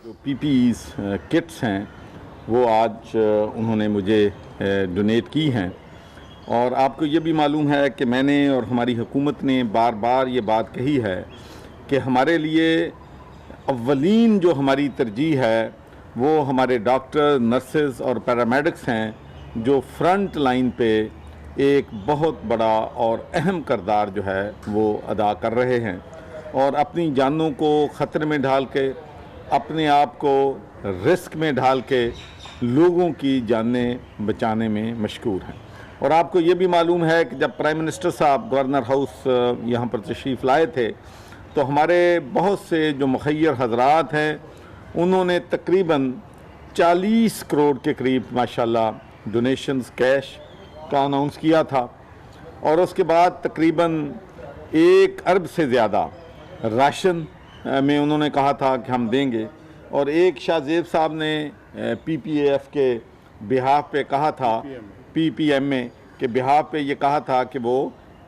جو پی پی as kits ہیں وہ آج انہوں نے مجھے ڈونیٹ کی ہیں، اور آپ کو یہ بھی معلوم ہے کہ میں نے اور ہماری حکومت نے بار بار یہ بات کہی ہے کہ ہمارے لیے اولین جو ہماری ترجیح ہے وہ ہمارے ڈاکٹر، نرسز اور پیرامیڈکس ہیں، جو فرنٹ لائن پہ ایک بہت بڑا اور اہم کردار جو ہے وہ ادا کر رہے ہیں، اور اپنی جانوں کو خطرے میں ڈال کے، اپنے آپ کو رسک میں ڈال کے لوگوں کی جانیں بچانے میں مشغول ہیں۔ اور آپ کو یہ بھی معلوم ہے کہ جب پرائم منسٹر صاحب گورنر ہاؤس یہاں پر تشریف لائے تھے تو ہمارے بہت سے جو مخیر حضرات ہیں انہوں نے تقریباً 40 کروڑ کے قریب ماشاءاللہ ڈونیشنز کیش کا اناؤنس کیا تھا، اور اس کے بعد تقریباً 1 ارب سے زیادہ راشن میں انہوں نے کہا تھا کہ ہم دیں گے، اور ایک شاہ زیب صاحب نے پی پی اے ایف کے بہاف پہ کہا تھا، پی پی ایم اے کے بہاف پہ یہ کہا تھا کہ وہ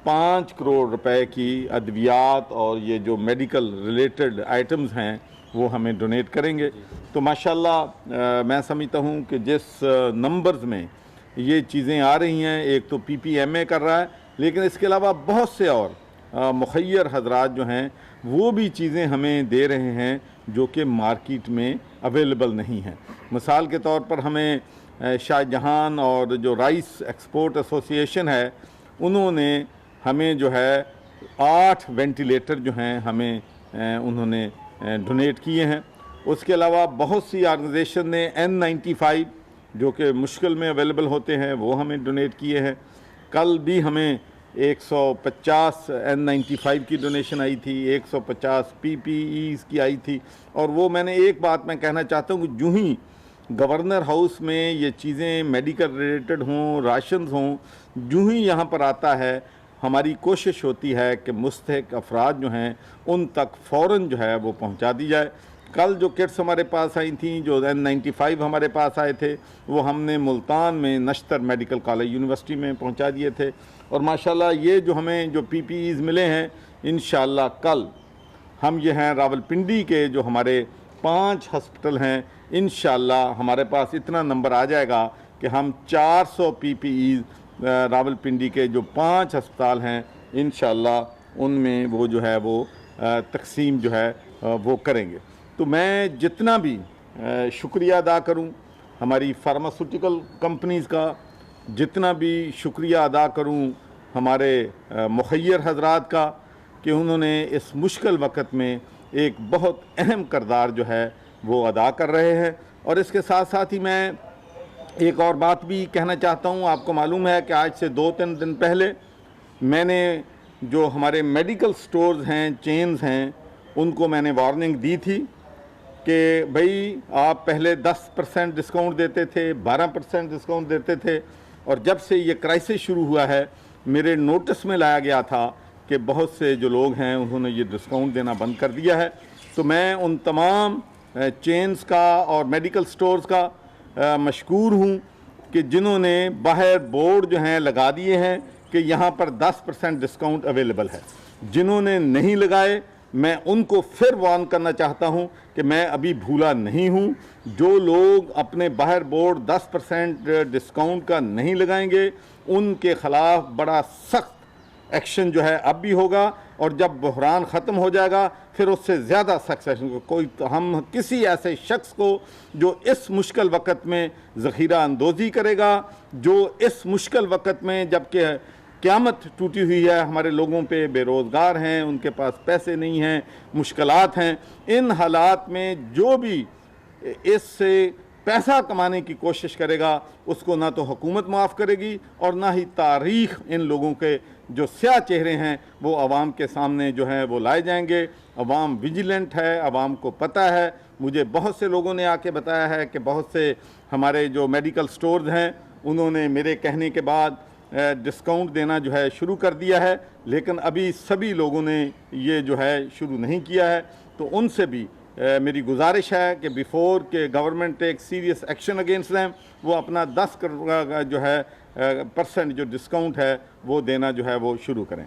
5 کروڑ روپے کی ادویات اور یہ جو میڈیکل ریلیٹڈ آئٹمز ہیں وہ ہمیں ڈونیٹ کریں گے۔ تو ماشاءاللہ میں سمجھتا ہوں کہ جس نمبرز میں یہ چیزیں آ رہی ہیں، ایک تو پی پی ایم اے کر رہا ہے، لیکن اس کے علاوہ بہت سے اور مخیر حضرات جو ہیں وہ بھی چیزیں ہمیں دے رہے ہیں جو کہ مارکیٹ میں اویلیبل نہیں ہیں۔ مثال کے طور پر ہمیں شاہ جہان اور جو رائس ایکسپورٹ ایسوسی ایشن ہے انہوں نے ہمیں جو ہے 8 وینٹیلیٹر جو ہیں ہمیں انہوں نے ڈونیٹ کیے ہیں۔ اس کے علاوہ بہت سی آرگنائزیشن نے N95 جو کہ مشکل میں اویلیبل ہوتے ہیں وہ ہمیں ڈونیٹ کیے ہیں۔ کل بھی ہمیں 150 N95 کی ڈونیشن آئی تھی، 150 پی پی ایز کی آئی تھی، اور وہ میں نے ایک بات میں کہنا چاہتا ہوں کہ جو ہی گورنر ہاؤس میں یہ چیزیں میڈیکل ریلیٹڈ ہوں، راشنز ہوں، جو ہی یہاں پر آتا ہے ہماری کوشش ہوتی ہے کہ مستحق افراد جو ہیں ان تک فوراً جو ہے وہ پہنچا دی جائے۔ کل جو کٹس ہمارے پاس آئی تھیں، جو N95 ہمارے پاس آئے تھے، وہ ہم نے ملتان میں نشتر میڈیکل کالج یونیورسٹی میں پہنچا دیے تھے، اور ماشاءاللہ یہ جو ہمیں جو پی پی ایز ملے ہیں انشاءاللہ کل ہم یہ ہیں راولپنڈی کے جو ہمارے 5 ہسپتال ہیں، انشاءاللہ ہمارے پاس اتنا نمبر آ جائے گا کہ ہم 400 پی پی ایز راولپنڈی کے جو 5 ہسپتال ہیں انشاءاللہ ان میں وہ جو ہے وہ تقسیم جو ہے وہ کریں گے۔ تو میں جتنا بھی شکریہ ادا کروں ہماری فارماسوٹیکل کمپنیز کا، جتنا بھی شکریہ ادا کروں ہمارے مخیر حضرات کا کہ انہوں نے اس مشکل وقت میں ایک بہت اہم کردار جو ہے وہ ادا کر رہے ہیں۔ اور اس کے ساتھ ساتھ ہی میں ایک اور بات بھی کہنا چاہتا ہوں۔ آپ کو معلوم ہے کہ آج سے 2-3 دن پہلے میں نے جو ہمارے میڈیکل سٹورز ہیں، چینز ہیں، ان کو میں نے وارننگ دی تھی کہ بھئی آپ پہلے 10% ڈسکاؤنٹ دیتے تھے، 12% ڈسکاؤنٹ دیتے تھے، اور جب سے یہ کرائسس شروع ہوا ہے میرے نوٹس میں لایا گیا تھا کہ بہت سے جو لوگ ہیں انہوں نے یہ ڈسکاؤنٹ دینا بند کر دیا ہے۔ تو میں ان تمام چینز کا اور میڈیکل سٹورز کا مشکور ہوں کہ جنہوں نے باہر بورڈ جو ہیں لگا دیے ہیں کہ یہاں پر 10% ڈسکاؤنٹ اویلیبل ہے۔ جنہوں نے نہیں لگائے میں ان کو پھر وارن کرنا چاہتا ہوں کہ میں ابھی بھولا نہیں ہوں۔ جو لوگ اپنے باہر بورڈ 10% ڈسکاؤنٹ کا نہیں لگائیں گے ان کے خلاف بڑا سخت ایکشن جو ہے اب بھی ہوگا، اور جب بحران ختم ہو جائے گا پھر اس سے زیادہ سخت ایکشن کوئی ہم کسی ایسے شخص کو جو اس مشکل وقت میں ذخیرہ اندوزی کرے گا، جو اس مشکل وقت میں جب کہ قیامت ٹوٹی ہوئی ہے، ہمارے لوگوں پہ بے روزگار ہیں، ان کے پاس پیسے نہیں ہیں، مشکلات ہیں، ان حالات میں جو بھی اس سے پیسہ کمانے کی کوشش کرے گا اس کو نہ تو حکومت معاف کرے گی اور نہ ہی تاریخ ان لوگوں کے جو سیاہ چہرے ہیں وہ عوام کے سامنے جو ہیں وہ لائے جائیں گے۔ عوام ویجیلنٹ ہے، عوام کو پتہ ہے۔ مجھے بہت سے لوگوں نے آ کے بتایا ہے کہ بہت سے ہمارے جو میڈیکل سٹورز ہیں انہوں نے میرے کہنے کے بعد ڈسکاؤنٹ دینا جو ہے شروع کر دیا ہے، لیکن ابھی سبھی لوگوں نے یہ جو ہے شروع نہیں کیا ہے۔ تو ان سے بھی میری گزارش ہے کہ بیفور کہ گورنمنٹ ٹیک سیریس ایکشن اگینسٹ دیم، وہ اپنا 10% جو ہے ڈسکاؤنٹ ہے وہ دینا جو ہے وہ شروع کریں۔